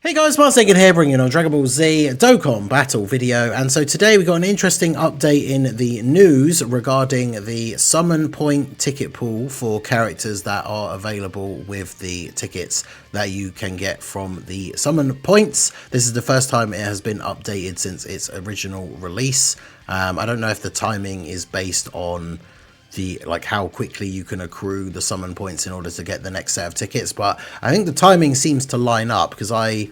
Hey guys, Mark here, bringing on Dragon Ball Z Dokkan Battle video, and so today we got an interesting update in the news regarding the summon point ticket pool for characters that are available with the tickets that you can get from the summon points. This is the first time it has been updated since its original release. I don't know if the timing is based on how quickly you can accrue the summon points in order to get the next set of tickets, but I think the timing seems to line up because I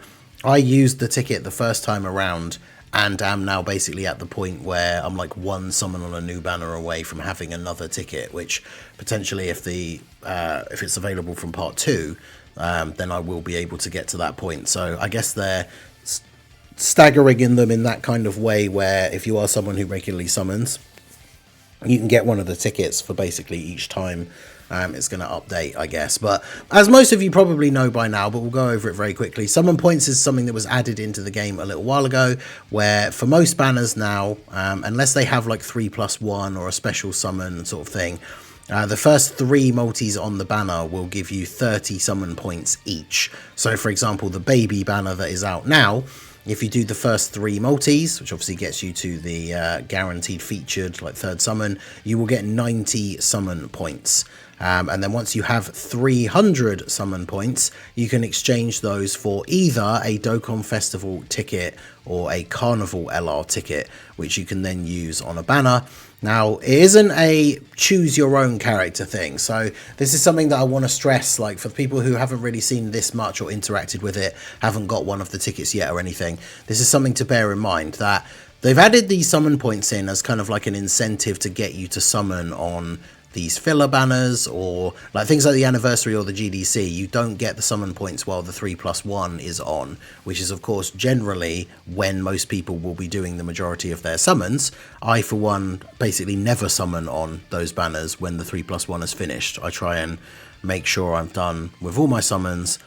used the ticket the first time around and am now basically at the point where I'm like one summon on a new banner away from having another ticket, which potentially if it's available from part 2, then I will be able to get to that point. So I guess they're staggering in them in that kind of way where if you are someone who regularly summons, you can get one of the tickets for basically each time it's going to update, I guess. But as most of you probably know by now, but we'll go over it very quickly, summon points is something that was added into the game a little while ago, where for most banners now, unless they have like 3+1 or a special summon sort of thing, the first 3 multis on the banner will give you 30 summon points each. So for example, the baby banner that is out now, if you do the first 3 multis, which obviously gets you to the guaranteed featured like 3rd summon, you will get 90 summon points. And then once you have 300 summon points, you can exchange those for either a Dokkan Festival ticket or a Carnival LR ticket, which you can then use on a banner. Now, it isn't a choose your own character thing, so this is something that I want to stress, like for people who haven't really seen this much or interacted with it, haven't got one of the tickets yet or anything, this is something to bear in mind, that they've added these summon points in as kind of like an incentive to get you to summon on these filler banners, or like things like the anniversary or the GDC. You don't get the summon points while the 3+1 is on, which is of course generally when most people will be doing the majority of their summons. I for one basically never summon on those banners when the 3+1 is finished. I try and make sure I'm done with all my summons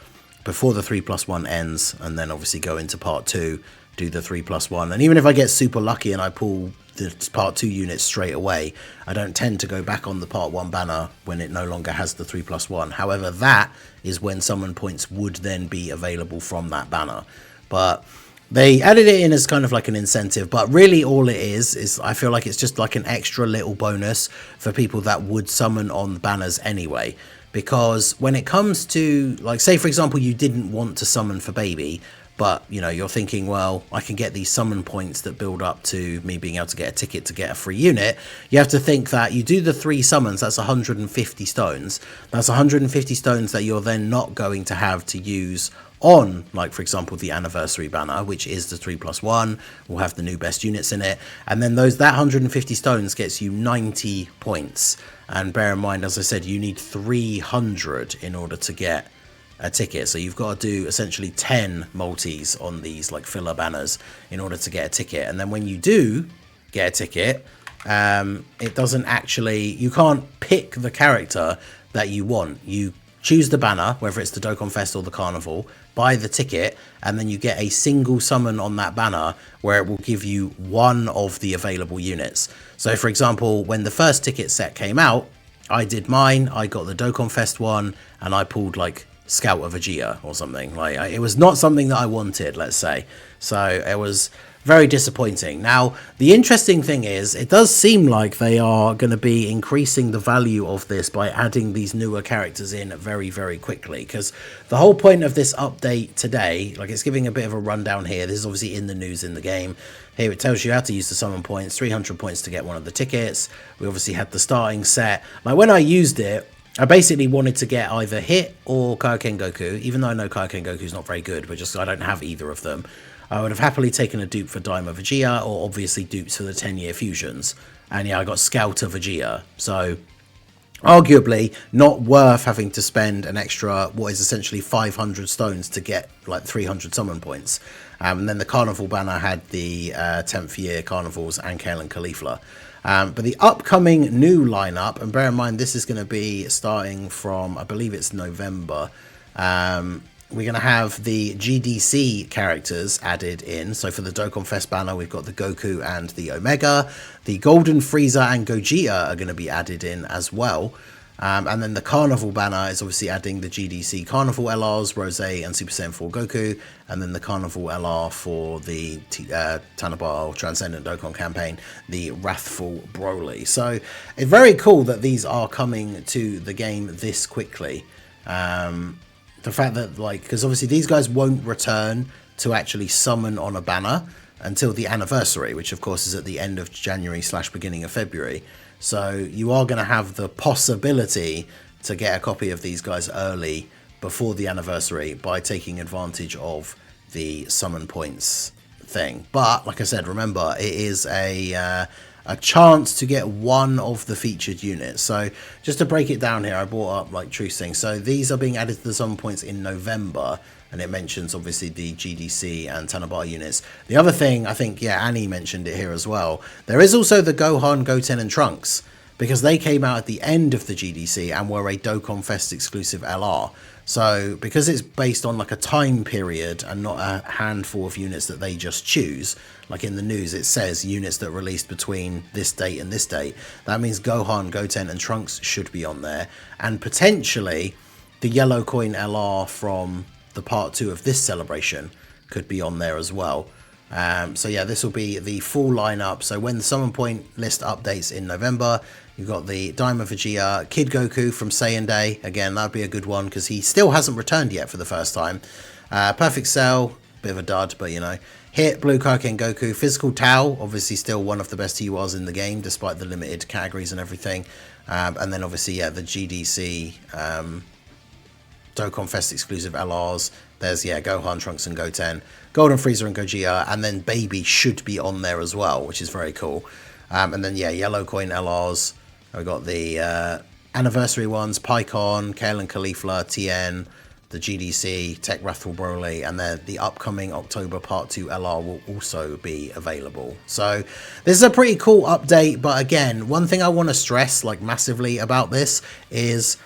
before the 3+1 ends, and then obviously go into part 2, do the 3+1, and even if I get super lucky and I pull the part 2 units straight away, I don't tend to go back on the part 1 banner when it no longer has the 3+1. However, that is when summon points would then be available from that banner. But they added it in as kind of like an incentive, but really all it is I feel like it's just like an extra little bonus for people that would summon on banners anyway. Because when it comes to, like, say for example you didn't want to summon for baby, but you know, you're thinking, well, I can get these summon points that build up to me being able to get a ticket to get a free unit. You have to think that you do the 3 summons, that's 150 stones. That's 150 stones that you're then not going to have to use on, like for example the anniversary banner, which is the 3+1, will have the new best units in it, and then that 150 stones gets you 90 points. And bear in mind, as I said, you need 300 in order to get a ticket, so you've got to do essentially 10 multis on these like filler banners in order to get a ticket. And then when you do get a ticket, it doesn't actually, you can't pick the character that you want. You choose the banner, whether it's the Dokkan Fest or the Carnival, buy the ticket, and then you get a single summon on that banner where it will give you one of the available units. So for example, when the first ticket set came out, I did mine, I got the Dokkan Fest one, and I pulled like Scout of Vegeta or something. Like, it was not something that I wanted, let's say. So it was very disappointing. Now, the interesting thing is, it does seem like they are going to be increasing the value of this by adding these newer characters in very, very quickly. Because the whole point of this update today, like it's giving a bit of a rundown here. This is obviously in the news in the game. Here it tells you how to use the summon points, 300 points to get one of the tickets. We obviously had the starting set. Like when I used it, I basically wanted to get either Hit or Kaioken Goku, even though I know Kaioken Goku is not very good, but just I don't have either of them. I would have happily taken a dupe for Daima Vegeta, or obviously dupes for the 10-year fusions. And yeah, I got Scout of Vegeta, so arguably not worth having to spend an extra, what is essentially 500 stones to get like 300 summon points. And then the Carnival banner had the 10th year Carnivals and Kale and Caulifla. But the upcoming new lineup, and bear in mind this is going to be starting from, I believe it's November, we're going to have the GDC characters added in. So for the Dokkan Fest banner, we've got the Goku and the Omega. The Golden Frieza and Gogeta are going to be added in as well. And then the Carnival banner is obviously adding the GDC Carnival LRs, Rose and Super Saiyan 4 Goku, and then the Carnival LR for the Tanabata Transcendent Dokkan campaign, the Wrathful Broly. So it's very cool that these are coming to the game this quickly. The fact that, like, because obviously these guys won't return to actually summon on a banner until the anniversary, which of course is at the end of January / beginning of February. So you are going to have the possibility to get a copy of these guys early before the anniversary by taking advantage of the summon points thing. But like I said, remember, it is a chance to get one of the featured units. So just to break it down here, I brought up like Truce things. So these are being added to the summon points in November, and it mentions obviously the GDC and Tanabata units. The other thing, I think, yeah, Annie mentioned it here as well. There is also the Gohan, Goten, and Trunks, because they came out at the end of the GDC and were a Dokkan Fest exclusive LR. So because it's based on like a time period and not a handful of units that they just choose, like in the news it says units that released between this date and this date, that means Gohan, Goten, and Trunks should be on there. And potentially the Yellow Coin LR from the part 2 of this celebration could be on there as well. So yeah, this will be the full lineup. So when the summon point list updates in November, you've got the Daima Vegeta, Kid Goku from Saiyan Day. Again, that'd be a good one because he still hasn't returned yet for the first time. Perfect Cell, bit of a dud, but you know. Hit, Blue Kaioken Goku, Physical Tao, obviously still one of the best TURs in the game despite the limited categories and everything. And then obviously, yeah, the GDC Dokkan Fest exclusive LRs. There's, yeah, Gohan, Trunks, and Goten. Golden Frieza and Gogeta. And then Baby should be on there as well, which is very cool. And then, yeah, Yellow Coin LRs. We've got the anniversary ones. Pycon, Kale and Caulifla, Tien, the GDC, Tech Wrathful Broly. And then the upcoming October Part 2 LR will also be available. So this is a pretty cool update. But again, one thing I want to stress, like, massively about this is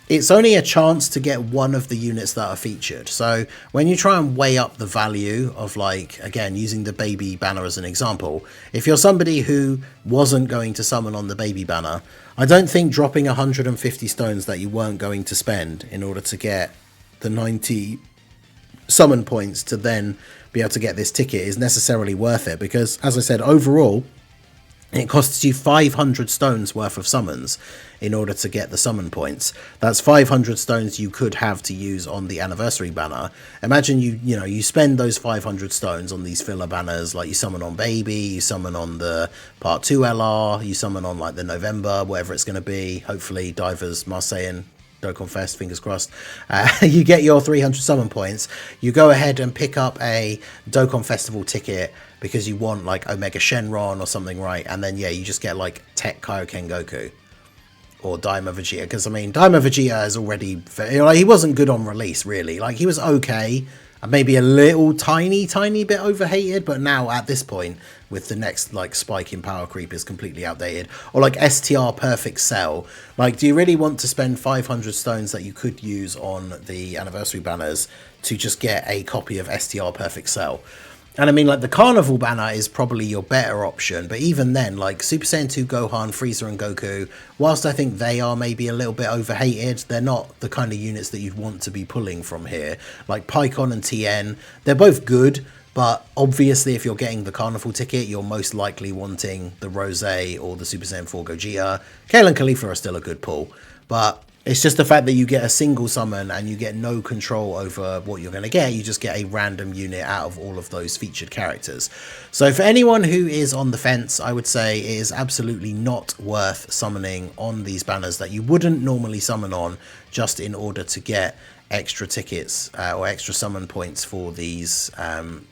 it's only a chance to get one of the units that are featured. So when you try and weigh up the value of, like, again, using the Baby banner as an example, if you're somebody who wasn't going to summon on the Baby banner, I don't think dropping 150 stones that you weren't going to spend in order to get the 90 summon points to then be able to get this ticket is necessarily worth it. Because, as I said, overall, it costs you 500 stones worth of summons in order to get the summon points. That's 500 stones you could have to use on the anniversary banner. Imagine you spend those 500 stones on these filler banners, like you summon on Baby, you summon on the Part 2 LR, you summon on like the November, whatever it's going to be, hopefully Divers, Marseillan, Dokkan Fest, fingers crossed. You get your 300 summon points, you go ahead and pick up a Dokkan Festival ticket because you want like Omega Shenron or something, right? And then, yeah, you just get like Tech Kaioken Goku or Daima Vegeta. Because, I mean, Daima Vegeta is already... like, he wasn't good on release, really. Like, he was okay. And maybe a little tiny bit overhated. But now, at this point, with the next, like, spike in power creep is completely outdated. Or, like, STR Perfect Cell. Like, do you really want to spend 500 stones that you could use on the anniversary banners to just get a copy of STR Perfect Cell? And I mean, like, the Carnival banner is probably your better option. But even then, like, Super Saiyan 2 Gohan, Frieza, and Goku, whilst I think they are maybe a little bit overhated, they're not the kind of units that you'd want to be pulling from here. Like, Pycon and Tien, they're both good. But obviously, if you're getting the Carnival ticket, you're most likely wanting the Rose or the Super Saiyan 4 Gogeta. Kale and Caulifla are still a good pull. But it's just the fact that you get a single summon and you get no control over what you're going to get. You just get a random unit out of all of those featured characters. So for anyone who is on the fence, I would say it is absolutely not worth summoning on these banners that you wouldn't normally summon on just in order to get extra tickets or extra summon points for these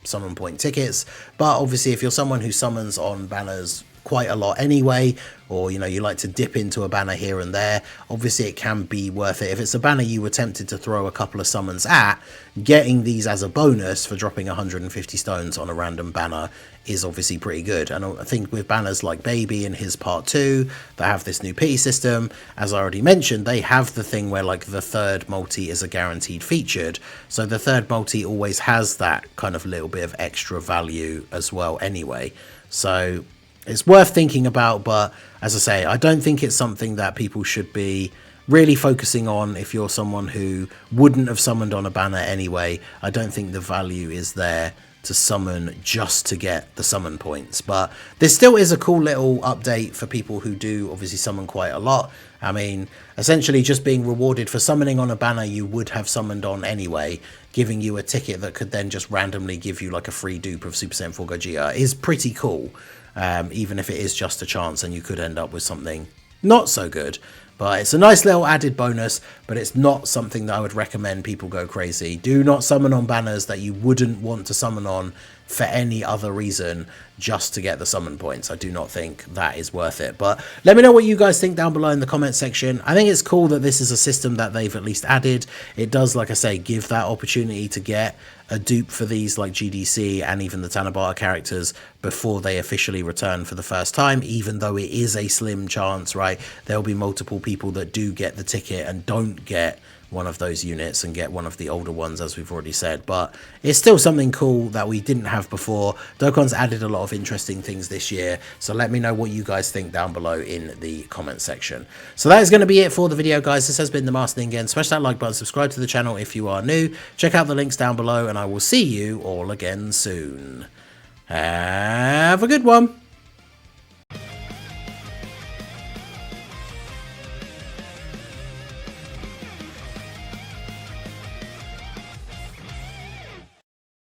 summon point tickets. But obviously, if you're someone who summons on banners quite a lot anyway, or you like to dip into a banner here and there, obviously it can be worth it. If it's a banner you were tempted to throw a couple of summons at, getting these as a bonus for dropping 150 stones on a random banner is obviously pretty good. And I think with banners like Baby and his Part 2 that have this new pity system, as I already mentioned, they have the thing where like the third multi is a guaranteed featured, so the third multi always has that kind of little bit of extra value as well anyway. So it's worth thinking about, but as I say, I don't think it's something that people should be really focusing on if you're someone who wouldn't have summoned on a banner anyway, I don't think the value is there to summon just to get the summon points. But this still is a cool little update for people who do obviously summon quite a lot. I mean, essentially just being rewarded for summoning on a banner you would have summoned on anyway, giving you a ticket that could then just randomly give you like a free dupe of Super Saiyan 4 Gogeta is pretty cool. Even if it is just a chance and you could end up with something not so good. But it's a nice little added bonus, but it's not something that I would recommend people go crazy. Do not summon on banners that you wouldn't want to summon on for any other reason just to get the summon points. I do not think that is worth it. But let me know what you guys think down below in the comment section. I think it's cool that this is a system that they've at least added. It does, like I say, give that opportunity to get a dupe for these like GDC and even the Tanabata characters before they officially return for the first time, even though it is a slim chance, right? There'll be multiple people that do get the ticket and don't get one of those units and get one of the older ones, as we've already said. But it's still something cool that we didn't have before. Dokkan's added a lot of interesting things this year, so let me know what you guys think down below in the comment section. So that is going to be it for the video, guys. This has been the Master Ningen. Smash that like button, subscribe to the channel if you are new, check out the links down below, and I will see you all again soon. Have a good one.